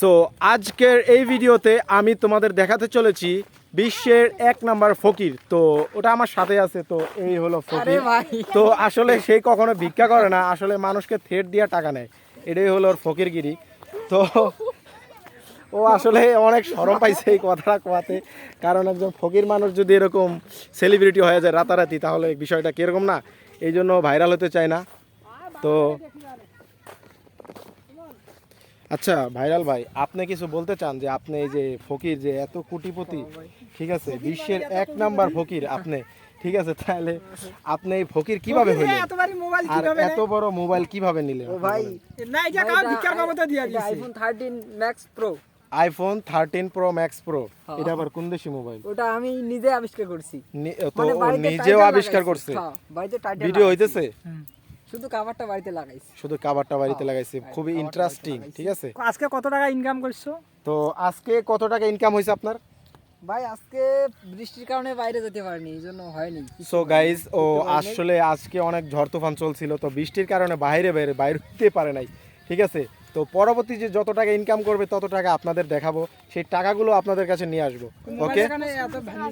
So আজকের এই ভিডিওতে আমি তোমাদের দেখাতে চলেছি বিশ্বের 1 নাম্বার ফকির। তো ওটা আমার সাথে আছে, তো এই হলো ফকির। তো আসলে সে কখনো ভিক্ষা করে না, আসলে মানুষকে থ্রেট দিয়ে টাকা নেয়, এটাই হলো ওর ফকিরগিরি। তো ও আসলে অনেক শরম পাইছে এই কথাটা কোয়াতে, কারণ একজন ফকির মানুষ যদি এরকম সেলিব্রিটি হয়ে যায় রাতারাতি, তাহলে বিষয়টা কীরকম না, এই জন্য ভাইরাল হতে চায় না। তো আচ্ছা ভাইরাল ভাই, আপনি কিছু বলতে চান যে আপনি এই যে ফকির, যে এত কোটিপতি, ঠিক আছে, বিশ্বের 1 নাম্বার ফকির আপনি, ঠিক আছে, তাহলে আপনি এই ফকির কিভাবে হইলেন আর এত বড় মোবাইল কিভাবে নিলেন? ও ভাই না এটা কার ভিক্ষার বাবদে দিয়া দিছে iPhone 13 max pro. IPhone 13 pro max pro, এটা আবার কোন দেশি মোবাইল? ওটা আমি নিজে আবিষ্কার করছি। তো ও নিজেও আবিষ্কার করছে? বাড়িতে টাইটেল ভিডিও হইতেছে? শুধু কভারটা বাড়িতে লাগাইছি। শুধু কভারটা বাড়িতে লাগাইছে, খুবই ইন্টারেস্টিং, ঠিক আছে। আজকে কত টাকা ইনকাম করছো? তো আজকে কত টাকা ইনকাম হয়েছে আপনার? ভাই আজকে বৃষ্টির কারণে বাইরে যেতে পারিনি, এইজন্য হয়নি। সো গাইস, ও আসলে আজকে অনেক ঝড় তুফান চলছিল, তো বৃষ্টির কারণে বাইরে হতে পারে নাই, ঠিক আছে। তো পরবর্তী যে যত টাকা ইনকাম করবে তত টাকা আপনাদের দেখাবো, সেই টাকাগুলো আপনাদের কাছে নিয়ে আসবো, ওকে। এত ভ্যালু